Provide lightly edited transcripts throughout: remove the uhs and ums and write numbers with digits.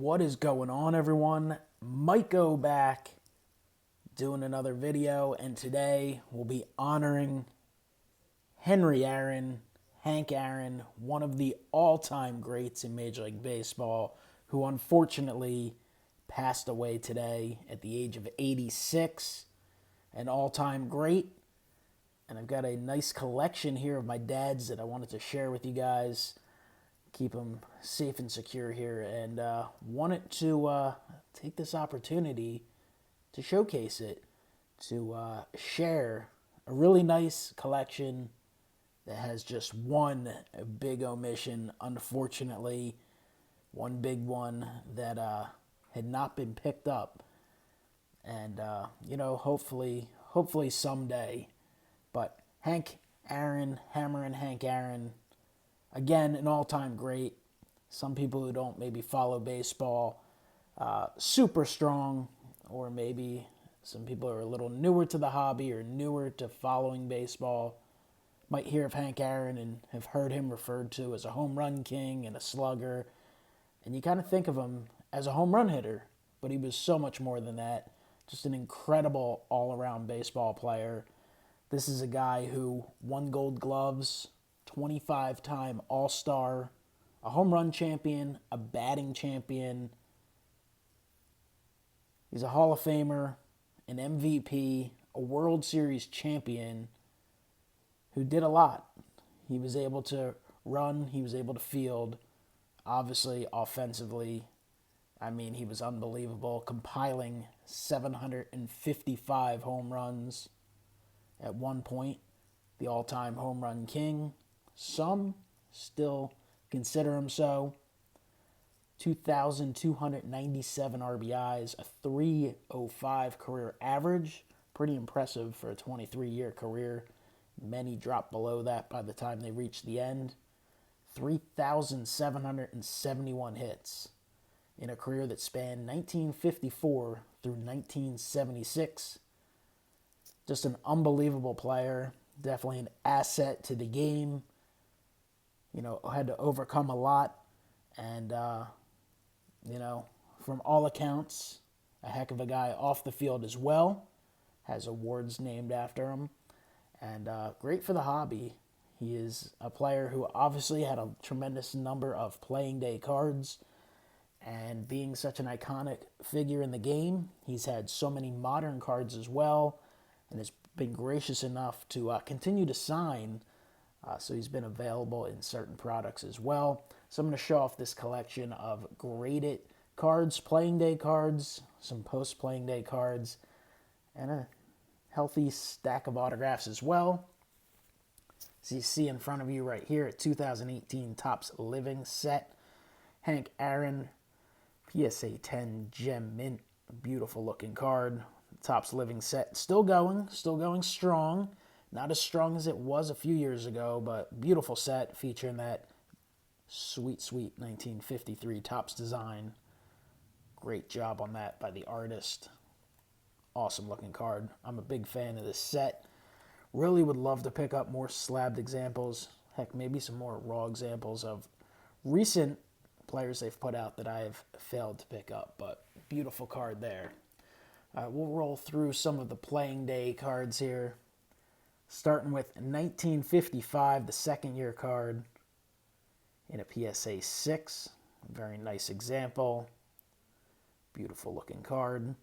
What is going on, everyone? MikeO back doing another video, and today we'll be honoring Henry Aaron, Hank Aaron, one of the all-time greats in Major League Baseball, who unfortunately passed away today at the age of 86. An all-time great. And I've got a nice collection here of my dad's that I wanted to share with you guys. Keep them safe and secure here, and wanted to take this opportunity to showcase it, to share a really nice collection that has just one big omission, unfortunately, one big one that had not been picked up, and hopefully someday. But Hank Aaron, Hammerin' Hank Aaron, again, an all-time great. Some people who don't maybe follow baseball, super strong, or maybe some people are a little newer to the hobby or newer to following baseball, might hear of Hank Aaron and have heard him referred to as a home run king and a slugger. And you kind of think of him as a home run hitter, but he was so much more than that. Just an incredible all-around baseball player. This is a guy who won Gold Gloves, 25-time All-Star, a home run champion, a batting champion. He's a Hall of Famer, an MVP, a World Series champion who did a lot. He was able to run, he was able to field. Obviously, offensively, he was unbelievable, compiling 755 home runs at one point, the all-time home run king. Some still consider him so. 2,297 RBIs, a 305 career average. Pretty impressive for a 23-year career. Many dropped below that by the time they reached the end. 3,771 hits in a career that spanned 1954 through 1976. Just an unbelievable player. Definitely an asset to the game. Had to overcome a lot. And, from all accounts, a heck of a guy off the field as well. Has awards named after him. And great for the hobby. He is a player who obviously had a tremendous number of playing day cards. And being such an iconic figure in the game, he's had so many modern cards as well. And has been gracious enough to continue to sign. So he's been available in certain products as well. So I'm going to show off this collection of graded cards, playing day cards, some post-playing day cards, and a healthy stack of autographs as well. So you see in front of you right here, a 2018 Topps Living set. Hank Aaron, PSA 10 Gem Mint, beautiful looking card. Topps Living set, still going strong. Not as strong as it was a few years ago, but beautiful set featuring that sweet 1953 Topps design. Great job on that by the artist. Awesome looking card. I'm a big fan of this set. Really would love to pick up more slabbed examples. Heck, maybe some more raw examples of recent players they've put out that I've failed to pick up, but beautiful card there. We'll roll through some of the playing day cards here. Starting with 1955, the second year card in a PSA 6. Very nice example. Beautiful looking card.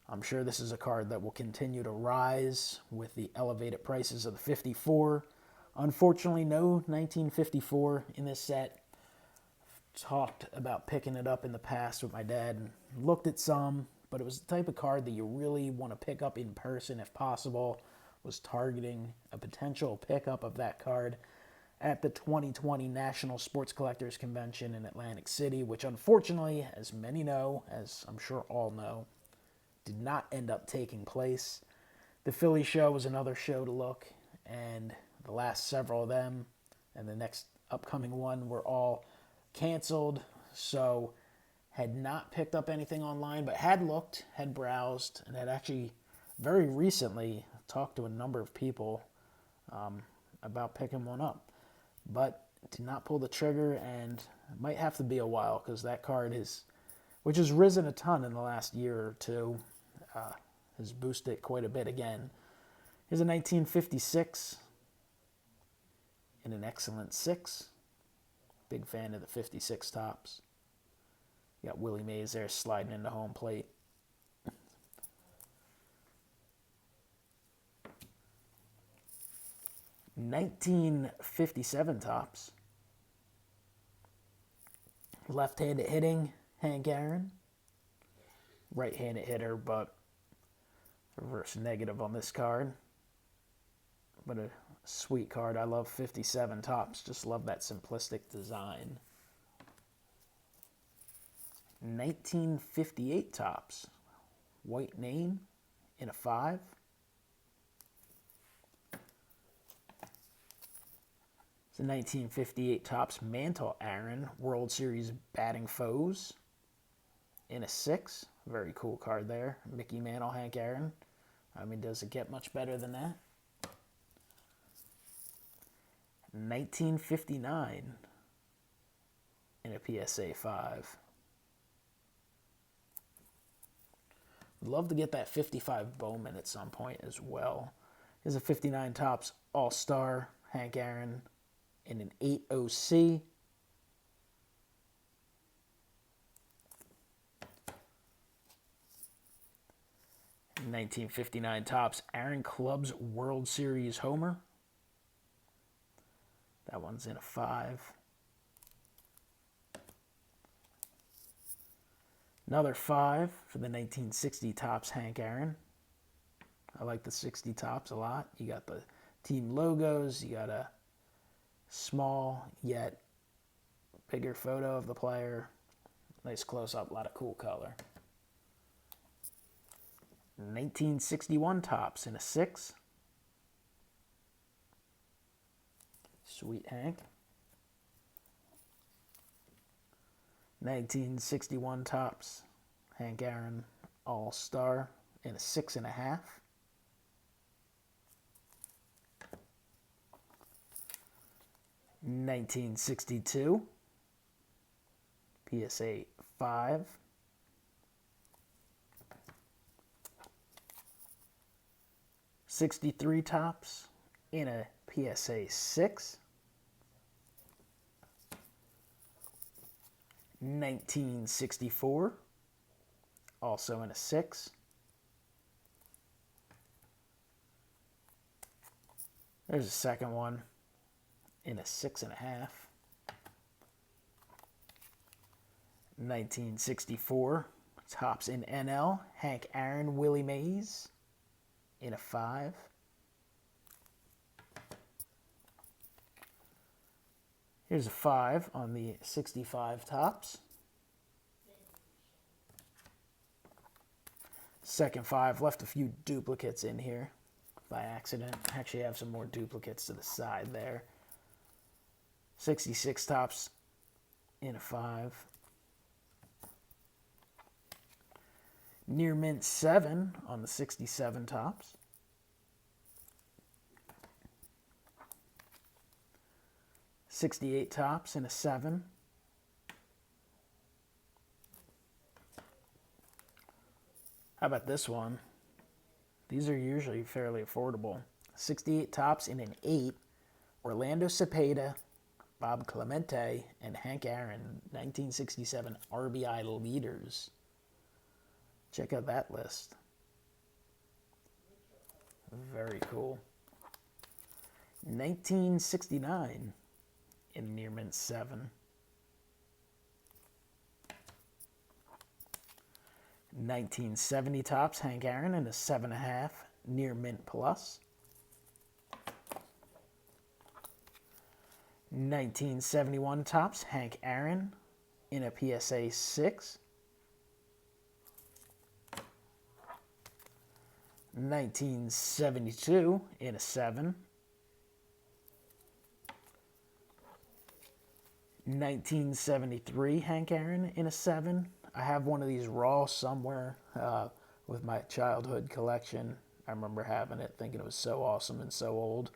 I'm sure this is a card that will continue to rise with the elevated prices of the 54. Unfortunately, no 1954 in this set. I've talked about picking it up in the past with my dad and looked at some, but it was the type of card that you really want to pick up in person if possible. Was targeting a potential pickup of that card at the 2020 National Sports Collectors Convention in Atlantic City, which unfortunately, as many know, as I'm sure all know, did not end up taking place. The Philly show was another show to look, and the last several of them and the next upcoming one were all canceled, so had not picked up anything online, but had looked, had browsed, and had actually very recently talked to a number of people about picking one up. But did not pull the trigger, and it might have to be a while because that card which has risen a ton in the last year or two, has boosted it quite a bit again. Here's a 1956 in an excellent 6. Big fan of the 56 tops. You got Willie Mays there sliding into home plate. '57 tops. Left-handed hitting, Hank Aaron. Right-handed hitter, but reverse negative on this card. But a sweet card. I love 57 tops. Just love that simplistic design. 1958 tops. White name in a 5. It's a 1958 tops Mantle Aaron World Series batting foes in a 6. Very cool card there. Mickey Mantle, Hank Aaron. I mean, does it get much better than that? 1959 in a PSA 5. Love to get that 55 Bowman at some point as well. Here's a 59 tops All-Star Hank Aaron in an 8 OC. In 1959 tops Aaron Club's World Series homer. That one's in a 5. Another 5 for the 1960 tops Hank Aaron. I like the 60 tops a lot. You got the team logos. You got a small yet bigger photo of the player. Nice close-up, a lot of cool color. 1961 tops in a 6. Sweet Hank. 1961 tops Hank Aaron All-Star in a 6.5. 1962 PSA 5. 63 tops in a PSA 6. 1964, also in a 6. There's a second one in a 6.5. 1964, tops in NL, Hank Aaron, Willie Mays in a 5. Here's a 5 on the 65 tops. Second 5, left a few duplicates in here by accident. Actually have some more duplicates to the side there. 66 tops in a 5. Near mint 7 on the 67 tops. 68 tops in a 7. How about this one? These are usually fairly affordable. 68 tops in an 8. Orlando Cepeda, Bob Clemente, and Hank Aaron, 1967 RBI Leaders. Check out that list. Very cool. 1969 in near mint 7. 1970 tops Hank Aaron in a 7.5 near mint plus. 1971 tops Hank Aaron in a PSA 6. 1972 in a 7. 1973 Hank Aaron in a 7. I have one of these raw somewhere with my childhood collection. I remember having it, thinking it was so awesome and so old.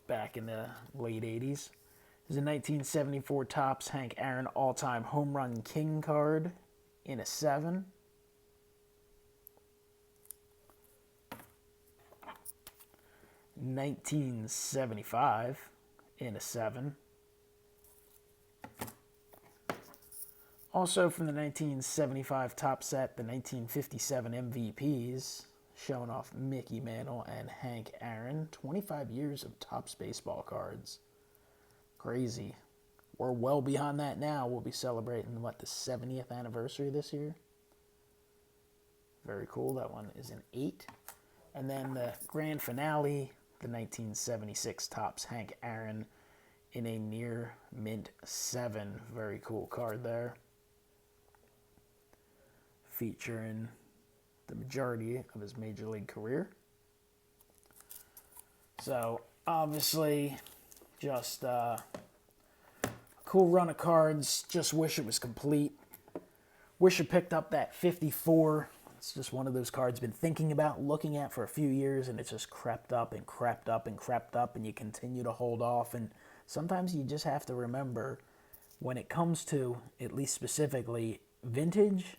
back in the late 80s. There's a 1974 Topps Hank Aaron all-time home run king card in a 7. $19.75 in a 7. Also from the 1975 Topps set, the 1957 MVPs, showing off Mickey Mantle and Hank Aaron. 25 years of Topps baseball cards. Crazy. We're well beyond that now. We'll be celebrating, what, the 70th anniversary this year? Very cool. That one is an 8. And then the grand finale, the 1976 Topps Hank Aaron in a near mint 7. Very cool card there. Featuring the majority of his major league career. So, obviously, just a cool run of cards. Just wish it was complete. Wish I picked up that 54. It's just one of those cards I've been thinking about, looking at for a few years, and it's just crept up and crept up and crept up, and you continue to hold off. And sometimes you just have to remember, when it comes to, at least specifically, vintage,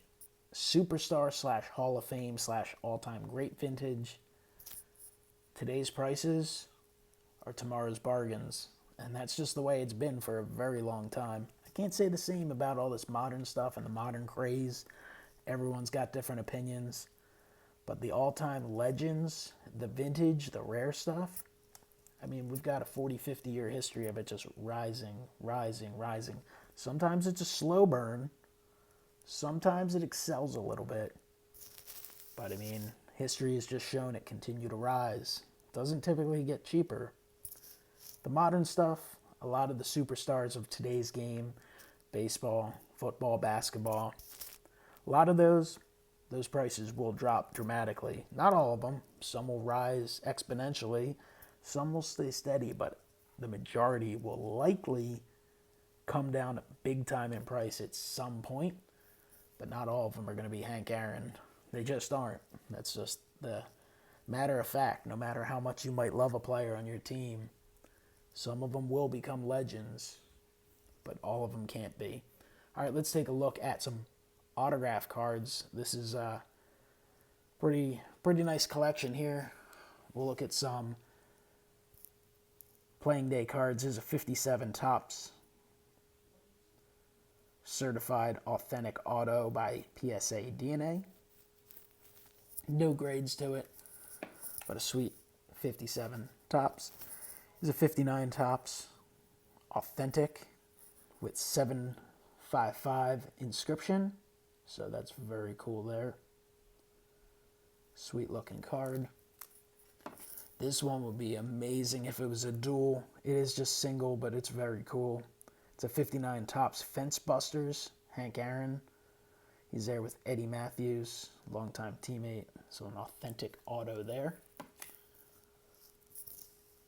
superstar / Hall of Fame / all-time great vintage, today's prices are tomorrow's bargains. And that's just the way it's been for a very long time. I can't say the same about all this modern stuff and the modern craze. Everyone's got different opinions. But the all-time legends, the vintage, the rare stuff, I mean, we've got a 40, 50-year history of it just rising, rising, rising. Sometimes it's a slow burn. Sometimes it excels a little bit. But, I mean, history has just shown it continue to rise. Doesn't typically get cheaper. The modern stuff, a lot of the superstars of today's game, baseball, football, basketball, a lot of those prices will drop dramatically. Not all of them. Some will rise exponentially. Some will stay steady, but the majority will likely come down big time in price at some point. But not all of them are going to be Hank Aaron. They just aren't. That's just the matter of fact. No matter how much you might love a player on your team, some of them will become legends, but all of them can't be. All right, let's take a look at some autograph cards. This is a pretty nice collection here. We'll look at some playing day cards. Here's a 57 Topps certified authentic auto by PSA DNA. No grades to it, but a sweet 57 Topps. Here's a 59 Topps authentic with 755 inscription. So that's very cool there. Sweet looking card. This one would be amazing if it was a dual. It is just single, but it's very cool. It's a 59 Topps Fence Busters, Hank Aaron. He's there with Eddie Matthews, longtime teammate. So an authentic auto there.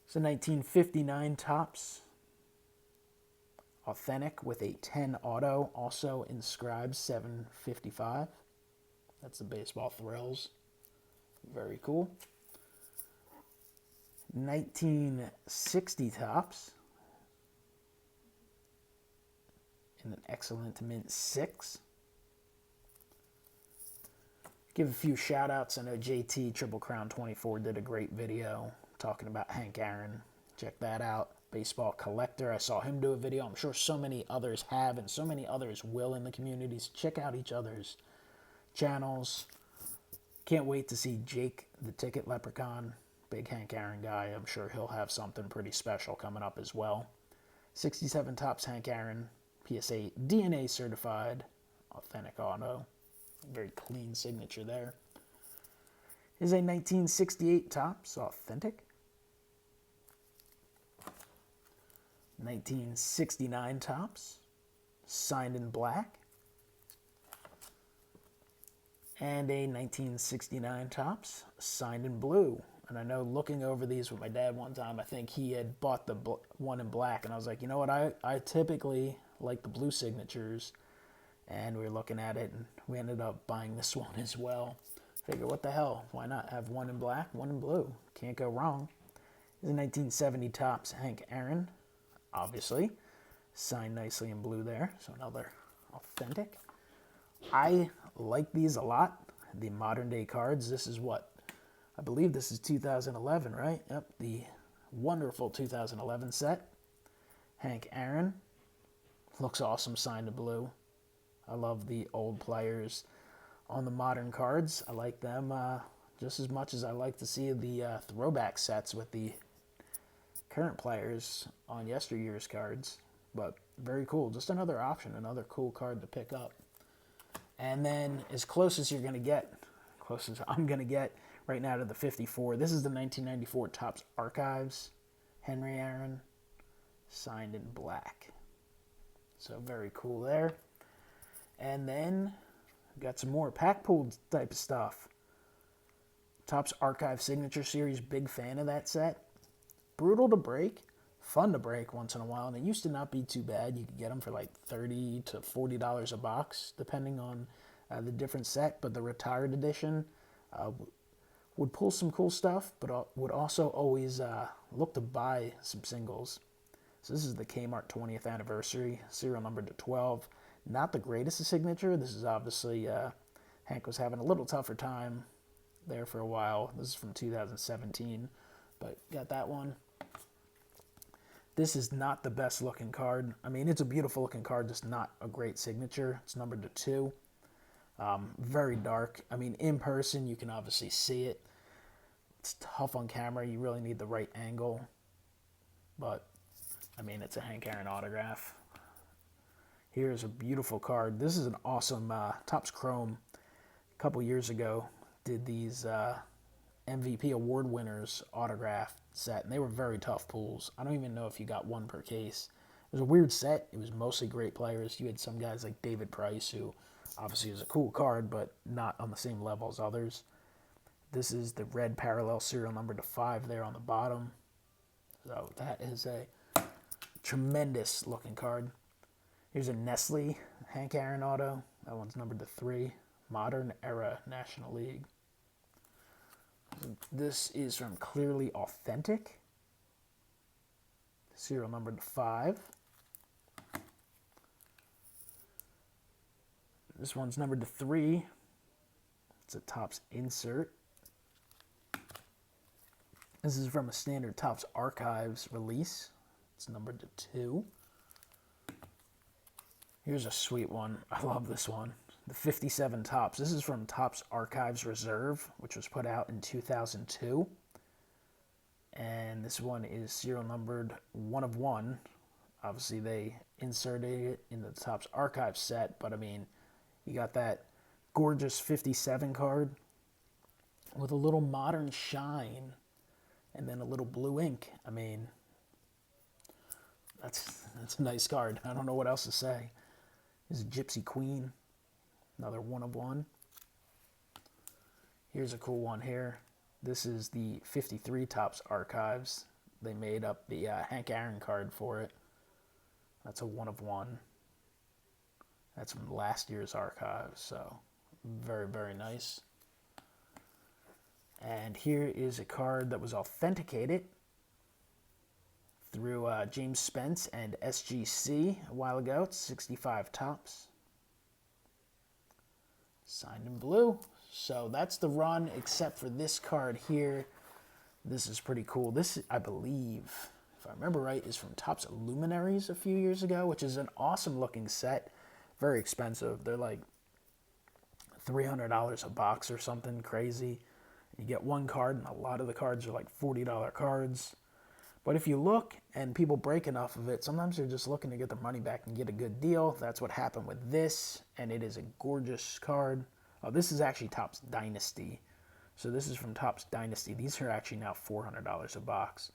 It's a 1959 Topps authentic with a 10 auto, also inscribed 755. That's the Baseball Thrills. Very cool. 1960 Topps in an excellent mint 6. Give a few shout outs. I know JT Triple Crown 24 did a great video talking about Hank Aaron. Check that out. Baseball Collector. I saw him do a video. I'm sure so many others have, and so many others will in the communities. Check out each other's channels. Can't wait to see Jake the Ticket Leprechaun. Big Hank Aaron guy. I'm sure he'll have something pretty special coming up as well. 67 Topps Hank Aaron. PSA DNA certified. Authentic auto. Very clean signature there. Is a 1968 Topps authentic. 1969 Topps signed in black. And a 1969 Topps signed in blue. And I know looking over these with my dad one time, I think he had bought the one in black. And I was like, you know what, I typically like the blue signatures. And we were looking at it, and we ended up buying this one as well. Figure, what the hell? Why not have one in black, one in blue? Can't go wrong. This is a 1970 Topps Hank Aaron, obviously. Signed nicely in blue there, so another authentic. I like these a lot, the modern day cards. This is what? I believe this is 2011, right? Yep, the wonderful 2011 set. Hank Aaron. Looks awesome signed in blue. I love the old players on the modern cards. I like them just as much as I like to see the throwback sets with the current players on yesteryear's cards. But very cool. Just another option, another cool card to pick up. And then as close as you're going to get, close as I'm going to get right now to the 54. This is the 1994 Topps Archives. Henry Aaron, signed in black. So very cool there. And then got some more pack pool type of stuff. Topps Archive Signature Series, big fan of that set. Brutal to break, fun to break once in a while, and it used to not be too bad. You could get them for like $30 to $40 a box, depending on the different set. But the retired edition would pull some cool stuff, but would also always look to buy some singles. So this is the Kmart 20th anniversary, serial number to 12. Not the greatest of signature. This is obviously Hank was having a little tougher time there for a while. This is from 2017, but got that one. This is not the best looking card. I mean, it's a beautiful looking card, just not a great signature. It's numbered to 2. Very dark. I mean, in person, you can obviously see it. It's tough on camera. You really need the right angle. But, I mean, it's a Hank Aaron autograph. Here's a beautiful card. This is an awesome Topps Chrome. A couple years ago, did these MVP award winners autograph set, and they were very tough pulls. I don't even know if you got one per case. It was a weird set. It was mostly great players. You had some guys like David Price, who obviously is a cool card, but not on the same level as others. This is the red parallel serial number to 5 there on the bottom. So that is a tremendous looking card. Here's a Nestle Hank Aaron auto. That one's numbered to 3. Modern Era National League. This is from Clearly Authentic. Serial number to 5. This one's numbered to 3. It's a Topps insert. This is from a standard Topps Archives release. It's numbered to 2. Here's a sweet one. I love this one. The 57 Topps. This is from Topps Archives Reserve, which was put out in 2002. And this one is serial numbered 1 of 1. Obviously, they inserted it in the Topps Archives set, but I mean, you got that gorgeous 57 card with a little modern shine and then a little blue ink. I mean, that's a nice card. I don't know what else to say. This is Gypsy Queen, another 1 of 1. Here's a cool one here. This is the 53 Topps Archives. They made up the Hank Aaron card for it. That's a 1 of 1. That's from last year's archives, so very, very nice. And here is a card that was authenticated through James Spence and SGC a while ago. It's 65 Topps. Signed in blue. So that's the run, except for this card here. This is pretty cool. This, I believe, if I remember right, is from Topps Luminaries a few years ago, which is an awesome looking set. Very expensive. They're like $300 a box or something crazy. You get one card, and a lot of the cards are like $40 cards. But if you look and people break enough of it, sometimes they're just looking to get their money back and get a good deal. That's what happened with this, and it is a gorgeous card. Oh, this is actually Topps Dynasty. So this is from Topps Dynasty. These are actually now $400 a box.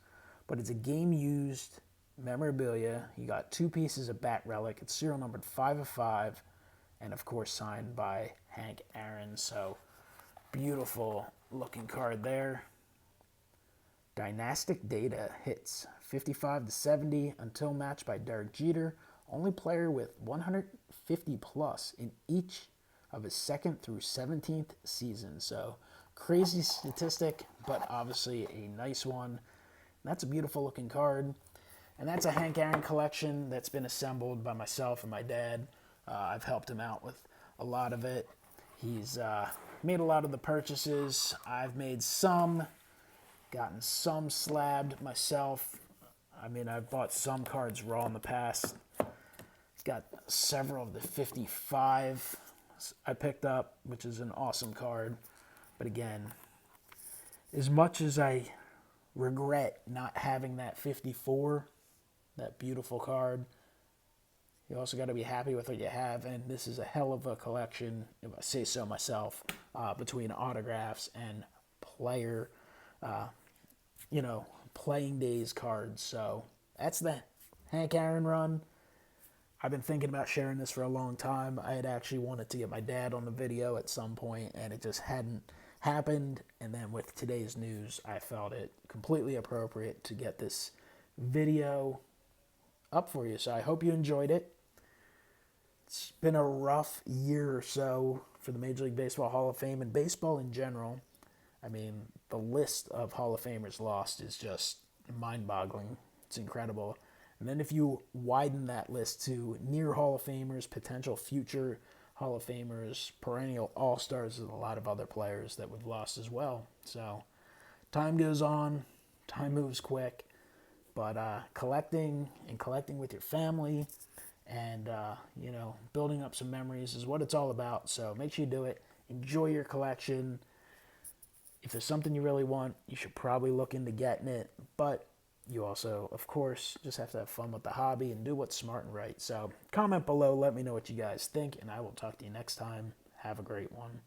But it's a game-used memorabilia. You got 2 pieces of Bat Relic. It's serial numbered 5 of 5, and of course signed by Hank Aaron. So beautiful looking card there. Dynastic Data hits 55 to 70 until matched by Derek Jeter. Only player with 150 plus in each of his 2nd through 17th season. So crazy statistic, but obviously a nice one. That's a beautiful looking card. And that's a Hank Aaron collection that's been assembled by myself and my dad. I've helped him out with a lot of it. He's made a lot of the purchases. I've made some, gotten some slabbed myself. I mean, I've bought some cards raw in the past. Got several of the 55 I picked up, which is an awesome card. But again, as much as I regret not having that 54, that beautiful card, you also got to be happy with what you have. And this is a hell of a collection, if I say so myself, between autographs and player, playing days cards. So that's the Hank Aaron run. I've been thinking about sharing this for a long time. I had actually wanted to get my dad on the video at some point, and it just hadn't happened. And then with today's news, I felt it completely appropriate to get this video up for you. So I hope you enjoyed it. It's been a rough year or so for the Major League Baseball Hall of Fame and baseball in general. I mean, the list of Hall of Famers lost is just mind-boggling. It's incredible. And then if you widen that list to near Hall of Famers, potential future Hall of Famers, perennial All-Stars, and a lot of other players that we've lost as well. So time goes on, time moves quick, but collecting with your family and, building up some memories is what it's all about. So make sure you do it. Enjoy your collection. If there's something you really want, you should probably look into getting it, but you also, of course, just have to have fun with the hobby and do what's smart and right. So comment below, let me know what you guys think, and I will talk to you next time. Have a great one.